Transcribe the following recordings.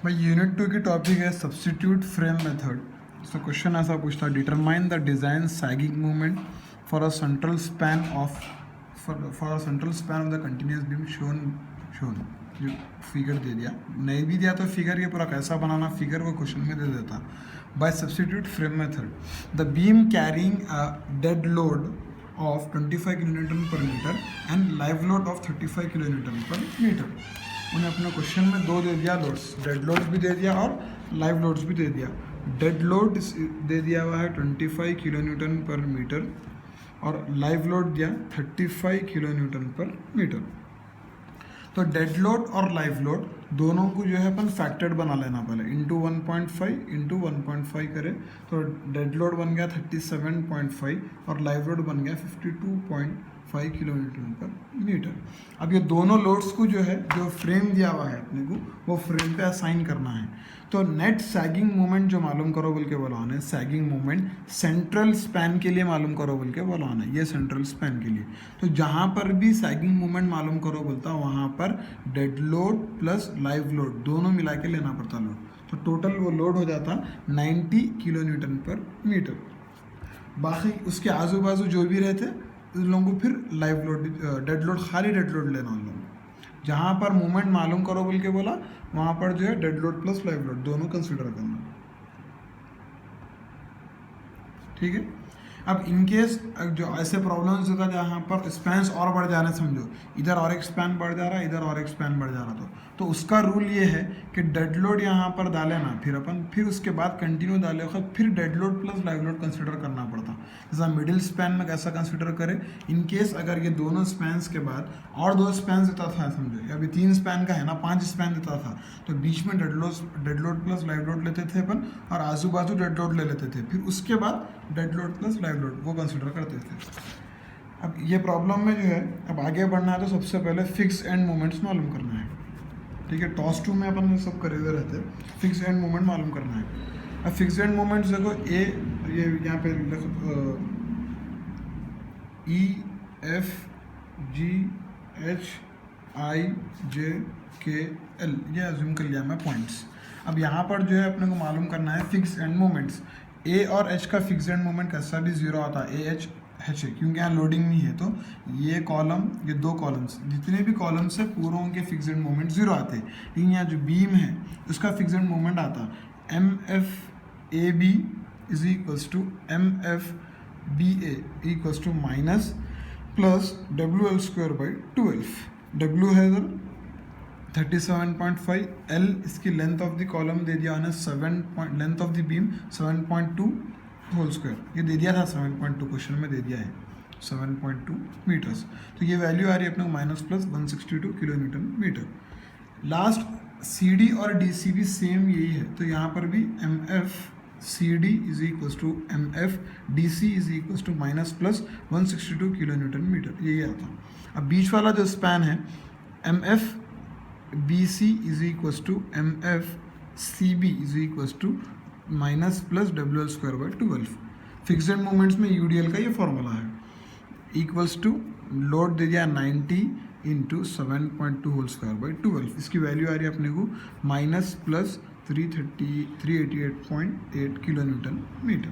भाई यूनिट 2 की टॉपिक है सब्स्टिट्यूट फ्रेम मेथड। तो क्वेश्चन ऐसा पूछता है, determine the design sagging movement for a central span of the continuous beam shown जो फिगर दे दिया, नहीं भी दिया तो फिगर ये पूरा कैसा बनाना फिगर वो क्वेश्चन में दे देता। By substitute frame method the beam carrying a dead load of 25 kilonewton per metre and live load of 35 kilonewton per metre. उन्हें अपने क्वेश्चन में दो दे दिया लोड्स, डेड लोड्स भी दे दिया और लाइव लोड्स भी दे दिया। डेड लोड दे दिया हुआ है 25 किलो न्यूटन पर मीटर और लाइव लोड दिया 35 किलो न्यूटन पर मीटर। तो डेड लोड और लाइव लोड दोनों को जो है अपन फैक्टर्ड बना लेना पहले, इंटू 1.5 इंटू 1.5 करें तो डेड लोड बन गया 37.5 और लाइव लोड बन गया 52.5 किलो न्यूटन पर मीटर। अब ये दोनों लोड्स को जो है जो फ्रेम दिया हुआ है अपने को वो फ्रेम पे असाइन करना है। तो नेट सैगिंग मोमेंट जो मालूम करो बोल के बोलाना है, सैगिंग मोमेंट सेंट्रल स्पैन के लिए मालूम करो बोल के बोलाना है, ये सेंट्रल स्पैन के लिए। तो जहाँ पर भी सैगिंग मोमेंट मालूम करो बोलता वहाँ पर dead load plus live load दोनों मिला के लेना पड़ता लोड। तो टोटल वो लोड हो जाता 90 किलो न्यूटन पर मीटर। बाकी उसके आजू बाजू जो भी रहते उन लोगों को फिर लाइव लोड डेड लोड खाली डेड लोड लेना उन लोगों को। जहाँ पर मूवमेंट मालूम करो बोल के बोला वहाँ पर जो है dead load plus live load दोनों कंसिडर करना, ठीक है। अब इनकेस जो ऐसे प्रॉब्लम्स होता है जहाँ पर स्पैन्स और बढ़ जा रहे हैं, समझो इधर और एक स्पैन बढ़ जा रहा है, इधर और एक स्पैन बढ़ जा रहा तो उसका रूल ये है कि डेड लोड यहाँ पर डाले ना, फिर उसके बाद कंटिन्यू डाले वक्त फिर dead load plus live load consider करना पड़ता। जैसा मिडिल स्पैन में कैसा कंसिडर करें, इनकेस अगर ये दोनों स्पैन्स के बाद और दो स्पैन देता था, समझो अभी 3 स्पैन का है ना, 5 स्पैन देता था तो बीच में dead load plus live load लेते थे अपन और आजू बाजू डेड लोड ले लेते थे, फिर उसके बाद dead load plus live load वो कंसिडर करते थे। अब ये प्रॉब्लम में जो है अब आगे बढ़ना है तो सबसे पहले फिक्स एंड मोमेंट्स मालूम करना है, ठीक है। टॉस 2 में अपन सब करे हुए रहते हैं, फिक्स एंड मोमेंट मालूम करना है। अब फिक्स एंड मोमेंट्स देखो ये यहाँ पे E F G H I जे के एल ये अज्यूम कर लिया मैं पॉइंट्स। अब यहाँ पर जो है अपने को मालूम करना है फिक्स एंड मोमेंट्स। ए और एच का फिक्स एंड मोमेंट कैसा भी 0 आता है, ए एच है क्योंकि यहाँ लोडिंग नहीं है तो ये कॉलम ये दो कॉलम्स जितने भी कॉलम्स है पूरों के फिक्स एंड मोमेंट 0 आते हैं। लेकिन यहाँ जो बीम है उसका फिक्स एंड मोमेंट आता M F A B is equals to M F B A equals to minus plus W L square by 12। W है इधर 37.5, एल इसकी लेंथ ऑफ द कॉलम दे दिया उन्हें 7 length of the beam 7.2 whole square ये दे दिया था 7.2 क्वेश्चन में दे दिया है 7.2 मीटर्स। तो ये वैल्यू आ रही है अपने को minus plus 162 kilo newton metre. Last C D और डी सी भी सेम यही है, तो यहाँ पर भी M F C D is equals to M F D C is equals to minus plus 162 kilo newton metre यही आता। अब बीच वाला जो स्पैन है M F B C is equals to M F C B is equals to minus plus W L square by 12। Fixed moments में U D L का ये फॉर्मूला है, इक्वल्स टू लोड दे दिया 90 इंटू 7.2 होल स्क्वायर बाई 12। इसकी value आ रही है अपने को minus plus 388.8 kilo newton metre.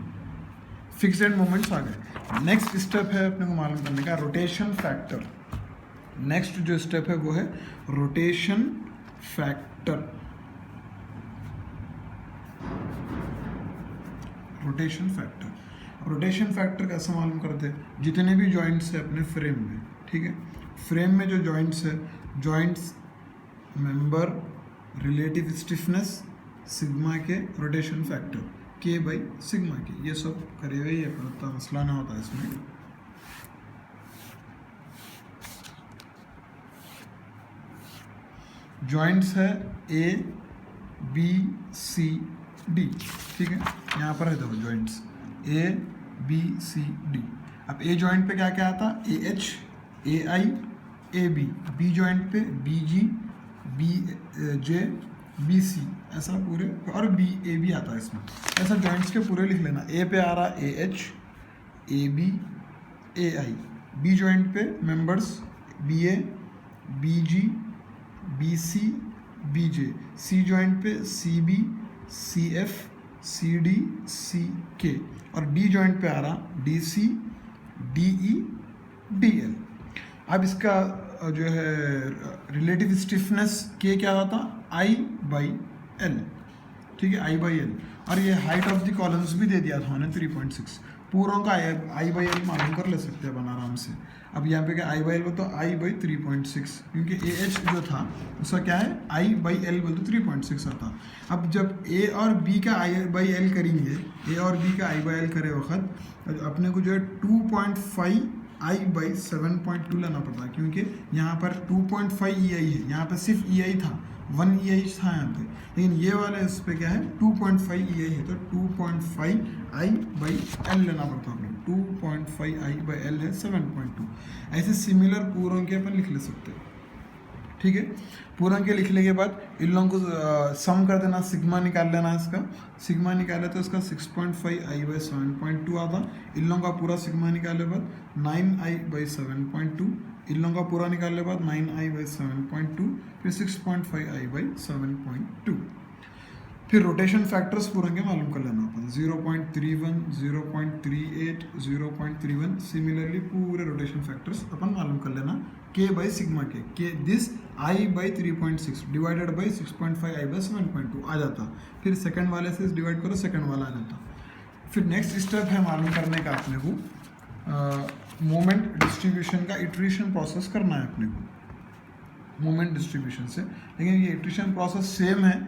Fixed end moments आ गए। नेक्स्ट स्टेप है अपने को मालूम करने का रोटेशन फैक्टर। नेक्स्ट जो स्टेप है वो है रोटेशन फैक्टर। रोटेशन फैक्टर कैसे मालूम करते हैं, जितने भी जॉइंट्स है अपने फ्रेम में, ठीक है, फ्रेम में जो जॉइंट्स है joints member relative stiffness sigma के रोटेशन फैक्टर के बाई सिग्मा के, ये सब करे हुए ही अपना मसला ना होता है इसमें। जॉइंट्स है ए बी सी डी, ठीक है, यहाँ पर है दो joints A B C D. अब ए जॉइंट पे क्या क्या आता, A H A I A B, B joint पे B G B J B C, ऐसा पूरे, और बी ए बी आता है इसमें, ऐसा जॉइंट्स के पूरे लिख लेना। ए पे आ रहा A H A B A I, B joint पे members B A B G B C B J, C joint पे C B, C F, C D, C K, और डी जॉइंट पे आ रहा D C, D E, D L. अब इसका जो है रिलेटिव स्टिफनेस के क्या होता, आई बाई एल, ठीक है, आई बाई एल। और ये हाइट ऑफ द कॉलम्स भी दे दिया था हमने 3.6, पूरों का आई बाई एल मालूम कर ले सकते हैं अपन आराम से। अब यहाँ पे क्या आई बाई एल बोल तो आई बाई 3.6, क्योंकि ए एच जो था उसका क्या है आई बाई एल बोल तो 3.6 आता। अब जब ए और बी का आई बाई एल करेंगे, ए और बी का आई बाई एल करे वक्त अपने को जो है 2.5 आई बाई 7.2 लेना पड़ता है, क्योंकि यहाँ पर 2.5 ई आई है, यहाँ पे सिर्फ ई आई था, 1 ई आई था यहाँ पे, लेकिन ये वाले इस पे क्या है 2.5 ई आई है, तो 2.5 आई बाई एल लेना पड़ता है अपने, 2.5 आई बाई एल है 7.2। ऐसे सिमिलर पूरों के अपन लिख ले सकते हैं, ठीक है। पूर्ण के लिखने के बाद इन लोगों को सम कर देना, सिग्मा निकाल लेना, इसका सिग्मा निकाले तो इसका 6.5 आई बाई 7.2 आता। इन लोगों का पूरा सिग्मा निकाले बाद 9 आई बाई 7.2, इन लोगों का पूरा निकालने बाद 9 आई बाई 7.2, फिर 6.5 आई बाई 7.2। फिर रोटेशन फैक्टर्स पूरे के मालूम कर लेना अपन, 0.31, 0.38, 0.31, सिमिलरली पूरे रोटेशन फैक्टर्स अपन मालूम कर लेना के बाई सिग्मा के this I by 3.6 divided by 6.5 I by 7.2 आ जाता। फिर सेकंड वाले से डिवाइड करो, सेकंड वाला आ जाता। फिर नेक्स्ट स्टेप है मालूम करने का अपने को मोमेंट डिस्ट्रीब्यूशन का इटरेशन प्रोसेस करना है अपने को मोमेंट डिस्ट्रीब्यूशन से, लेकिन ये इटरेशन प्रोसेस सेम है,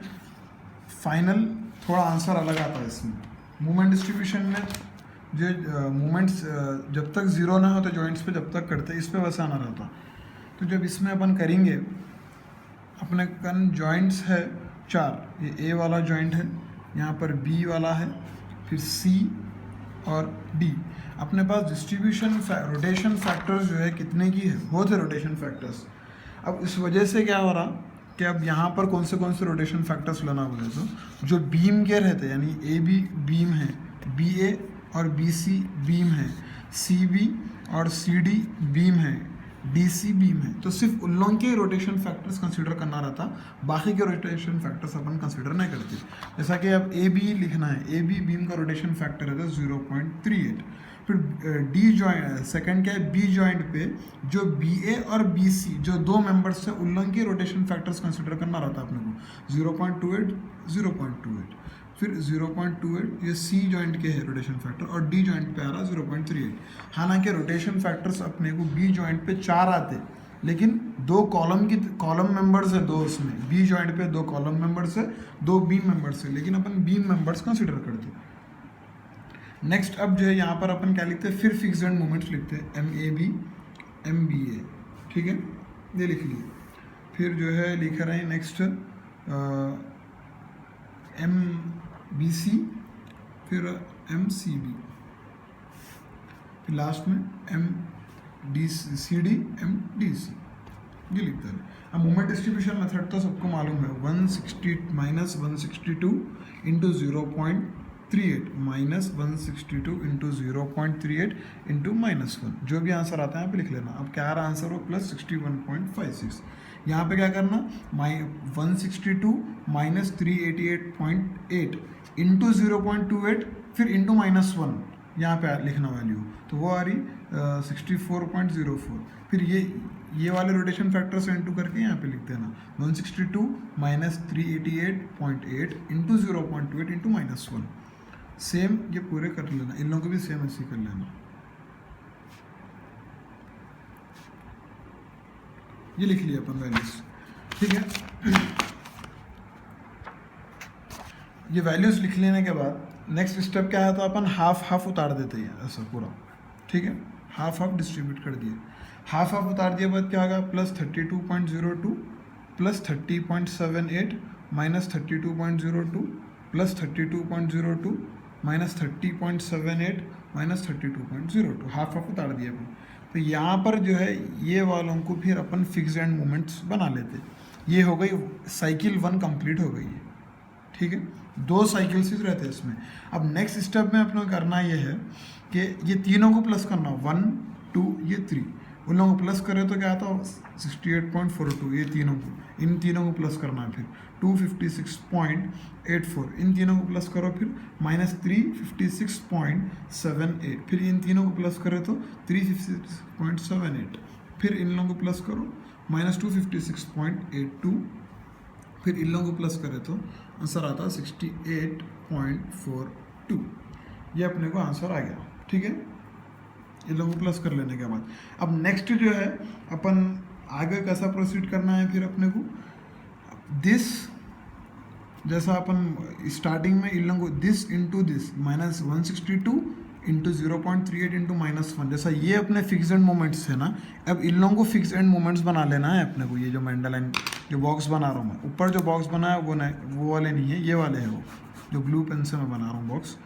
फाइनल थोड़ा आंसर अलग आता है इसमें। मोमेंट डिस्ट्रीब्यूशन में जो मोमेंट्स जब तक ज़ीरो ना हो तो जॉइंट्स पे जब तक करते इस पे वैसा आना रहता। तो जब इसमें अपन करेंगे, अपने कन जॉइंट्स है 4, ये ए वाला जॉइंट है, यहाँ पर बी वाला है, फिर सी और डी। अपने पास डिस्ट्रीब्यूशन रोटेशन फैक्टर्स जो है कितने की है, वो थे रोटेशन फैक्टर्स। अब इस वजह से क्या हो रहा कि अब यहाँ पर कौन से रोटेशन फैक्टर्स लेना बोले तो जो बीम के रहते हैं, यानी ए बी बीम है, बी ए और बी सी बीम है, सी बी और सी डी बीम है, डी सी बीम है, तो सिर्फ उन लोगों के रोटेशन फैक्टर्स कंसीडर करना रहता, बाकी के रोटेशन फैक्टर्स अपन कंसीडर नहीं करते। जैसा कि अब ए बी लिखना है, ए बी बीम का रोटेशन फैक्टर रहता है 0.38। फिर डी जॉइंट सेकंड क्या है, बी जॉइंट पे जो बी ए और बी सी जो दो मेंबर्स है उन लोगों के रोटेशन फैक्टर्स कंसीडर करना रहता है अपने को 0.28, 0.28। फिर 0.28 ये सी जॉइंट के है रोटेशन फैक्टर, और डी जॉइंट पे आ रहा 0.38। हालांकि रोटेशन फैक्टर्स अपने को बी जॉइंट पे 4 आते, लेकिन दो कॉलम मेंबर्स है, दो उसमें बी जॉइंट पे 2 कॉलम मेंबर्स है, 2 बीम मेंबर्स है, लेकिन अपन बीम मेंबर्स कंसिडर करते। नेक्स्ट अब जो है यहाँ पर अपन क्या लिखते हैं, फिर फिक्स्ड एंड मोमेंट्स लिखते हैं, M A B, M B A, ठीक है, ये लिख लिए। फिर जो है लिख रहे हैं नेक्स्ट एम बी सी, फिर एम सी बी, फिर लास्ट में M D C D, M D C, ये लिखते हैं। अब मोमेंट डिस्ट्रीब्यूशन मेथड तो सबको मालूम है, 160 minus 162 into 0.38 minus 162 into 0.38 into -1, जो भी आंसर आता है यहाँ पे लिख लेना। अब क्या आ रहा आंसर हो प्लस 61.56। यहाँ पे क्या करना, 162 माइनस 388.8 इंटू 0.28 फिर इंटू -1 यहाँ पे लिखना वैल्यू, तो वो आ रही 64.04। फिर ये वाले रोटेशन फैक्टर से इंटू करके यहाँ पे लिख देना 162 माइनस 388.8 इंटू 0.28 इंटू -1। सेम ये पूरे कर लेना, इन लोगों को भी सेम ऐसे कर लेना। ये लिख लिया अपन वैल्यूज, ठीक है। ये वैल्यूज लिख लेने के बाद नेक्स्ट स्टेप क्या है, तो अपन हाफ उतार देते हैं ऐसा पूरा, ठीक है, हाफ डिस्ट्रीब्यूट कर दिए। हाफ उतार दिए बाद क्या होगा, plus 32.02 plus 30.78 minus 32.02 plus 32.02 minus 30.78 minus 32.02, half उतार दिए अपन। तो यहाँ पर जो है ये वालों को फिर अपन फिक्स्ड एंड मोमेंट्स बना लेते। ये हो गई साइकिल 1 कंप्लीट हो गई है, ठीक है, 2 साइकिल्स रहते हैं इसमें। अब नेक्स्ट स्टेप में अपना करना ये है कि ये तीनों को प्लस करना, 1 2 ये 3, उन लोगों को प्लस करें तो क्या आता है 68.42, ये तीनों को इन तीनों को प्लस करना है, फिर 256.84, इन तीनों को प्लस करो, फिर -356.78, फिर इन तीनों को प्लस करें तो 356.78, फिर इन लोगों को प्लस करो -256.82, फिर इन लोगों को प्लस करें तो आंसर आता है 68.42। ये अपने को आंसर आ गया, ठीक है। इन लोगों को प्लस कर लेने के बाद अब नेक्स्ट जो है अपन आगे कैसा प्रोसीड करना है, फिर अपने को दिस, जैसा अपन स्टार्टिंग में इन लोगों को this into this -162 into 0.38 into -1, जैसा ये अपने फिक्स एंड मोमेंट्स है ना, अब इन लोगों को फिक्स एंड मोमेंट्स बना लेना है अपने को। ये जो मेंडल लाइन जो बॉक्स बना रहा हूँ मैं, ऊपर जो बॉक्स बना है वो नहीं, वो वाले नहीं है, ये वाले हैं वो जो ब्लू पेन से मैं बना रहा हूँ बॉक्स,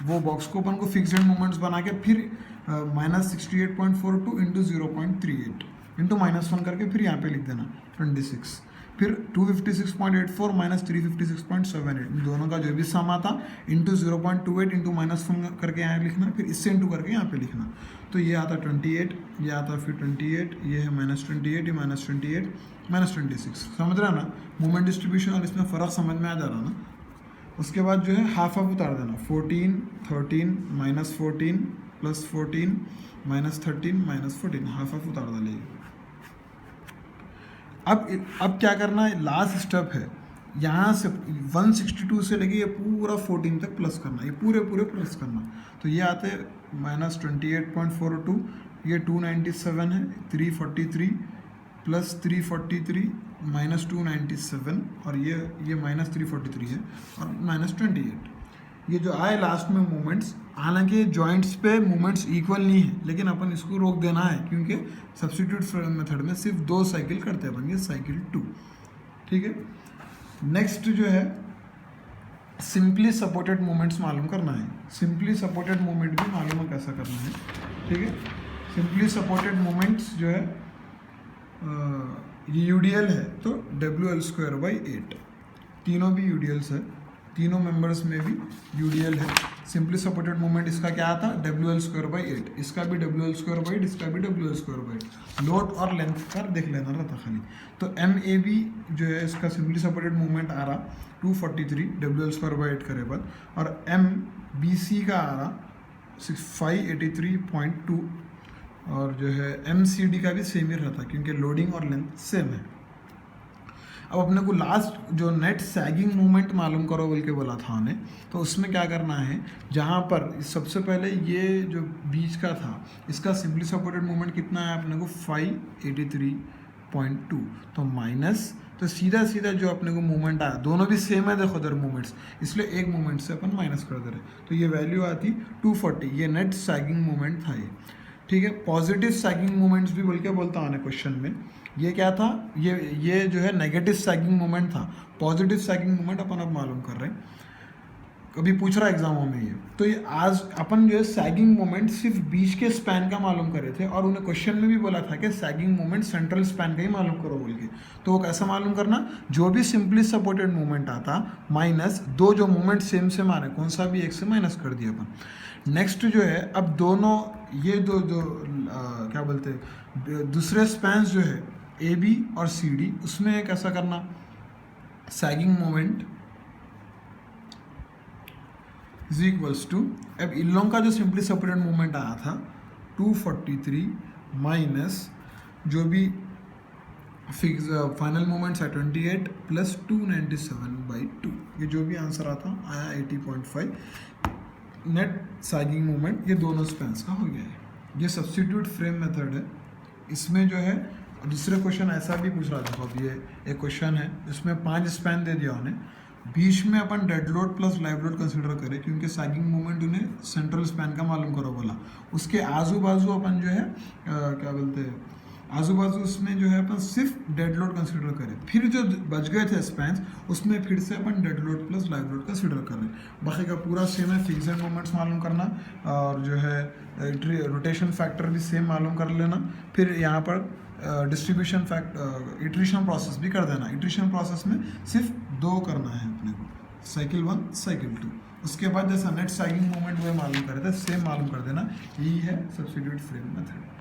वो बॉक्स को अपन को फिक्स एंड मोमेंट्स बना के फिर -68.42 इंटू 0.38 इंटू -1 करके फिर यहाँ पे लिख देना 26, फिर 256.84 -356.78, इन दोनों का जो भी सम आता इंटू 0.28 इंटू -1 करके यहाँ लिखना, फिर इससे इंटू करके यहाँ पे लिखना, तो ये आता 28, ये आता फिर 28, ये है -28, ये -28 -26, समझ रहा ना मोमेंट डिस्ट्रीब्यूशन, और इसमें फ़र्क समझ में आ जा रहा ना। उसके बाद जो है हाफ ऑफ उतार देना, 14 13 -14 +14 -13 -14, हाफ ऑफ उतार डालिए। अब क्या करना है, लास्ट स्टेप है, यहाँ से 162 से लेके ये पूरा 14 तक प्लस करना, ये पूरे प्लस करना, तो ये आते हैं -28.42, ये 297 है, 343 + 343 -297, और ये -343 है और -28, ये जो आए लास्ट में मोमेंट्स, हालांकि जॉइंट्स पे मोमेंट्स इक्वल नहीं है, लेकिन अपन इसको रोक देना है क्योंकि सब्स्टिट्यूट मेथड में सिर्फ 2 साइकिल करते हैं अपन, ये साइकिल 2, ठीक है। नेक्स्ट जो है सिंपली सपोर्टेड मोमेंट्स मालूम करना है, सिंपली सपोर्टेड मोमेंट भी मालूम है कैसा करना है, ठीक है। सिंपली सपोर्टेड मोमेंट्स जो है ये यूडीएल है तो WL²/8, तीनों भी यूडीएल्स है, तीनों मेंबर्स में भी यूडीएल है। सिंपली सपोर्टेड मोमेंट इसका क्या आता है WL²/8, इसका भी WL²/8, इसका भी WL²/8, लोड और लेंथ का देख लेना रहता खाली। तो MAB जो है इसका सिंपली सपोर्टेड मोमेंट आ रहा 243 WL²/8 करे बाद, और MBC का आ रहा 583.2, और जो है MCD का भी सेम ही रहता क्योंकि लोडिंग और लेंथ सेम है। अब अपने को लास्ट जो नेट सैगिंग मूवमेंट मालूम करो बोल के बोला था उन्हें, तो उसमें क्या करना है, जहाँ पर सबसे पहले ये जो बीच का था इसका सिंपली सपोर्टेड मूवमेंट कितना है अपने को 583.2, तो माइनस, तो सीधा जो अपने को मूवमेंट आया, दोनों भी सेम है देखो उधर मूवमेंट्स, इसलिए एक मूवमेंट से अपन माइनस कर दे रहे, तो ये वैल्यू आती 240, ये नेट सैगिंग मूवमेंट था ये, ठीक है। पॉजिटिव सैगिंग मूवमेंट्स भी बोल के बोलता हूँ क्वेश्चन में, ये क्या था, ये जो है नेगेटिव सैगिंग मूवमेंट था, पॉजिटिव सैगिंग मूवमेंट अपन अब मालूम कर रहे हैं, कभी पूछ रहा है एग्जामों में ये। तो ये आज अपन जो है सैगिंग मोमेंट सिर्फ बीच के स्पैन का मालूम करे थे, और उन्हें क्वेश्चन में भी बोला था कि सैगिंग मोमेंट सेंट्रल स्पैन का ही मालूम करो बोल के। तो वो कैसा मालूम करना, जो भी सिंपली सपोर्टेड मूवमेंट आता माइनस दो जो मूवमेंट सेम से मारे, कौन सा भी एक से माइनस कर दिया अपन। नेक्स्ट जो है अब दोनों ये दो जो क्या बोलते हैं दूसरे स्पैन्स जो है AB और CD, उसमें कैसा करना, sagging moment is equals to, अब इन लोगों का जो सिंपली सपोर्टेड मूवमेंट आया था 243 माइनस जो भी फिक्स फाइनल मूवमेंट्स है 28 प्लस 297/2, ये जो भी आंसर आता आया 80.5 नेट सैगिंग मूवमेंट, ये दोनों स्पैन्स का हो गया है। ये सब्स्टिट्यूट फ्रेम मेथड है। इसमें जो है दूसरे क्वेश्चन ऐसा भी पूछ रहा था, अब ये एक क्वेश्चन है इसमें 5 स्पैन दे दिया उन्हें, बीच में अपन dead load plus live load consider करें क्योंकि सैगिंग मूवमेंट उन्हें सेंट्रल स्पैन का मालूम करो बोला। उसके आजू बाजू अपन जो है क्या बोलते हैं आजू बाजू उसमें जो है अपन सिर्फ डेड लोड कंसिडर करें, फिर जो बच गए थे स्पैन्स उसमें फिर से अपन dead load plus live load consider करें। बाकी का पूरा सेम है, फिक्स्ड मोमेंट्स मालूम करना और जो है रोटेशन फैक्टर भी सेम मालूम कर लेना। फिर यहाँ पर डिस्ट्रीब्यूशन इटरेशन प्रोसेस भी कर देना। इटरेशन प्रोसेस में सिर्फ 2 करना है अपने को, साइकिल 1 साइकिल 2। उसके बाद जैसा नेट सैगिंग मूवमेंट वो मालूम करे थे सेम मालूम कर देना। यही है सब्स्टिट्यूट फ्रेम मेथड।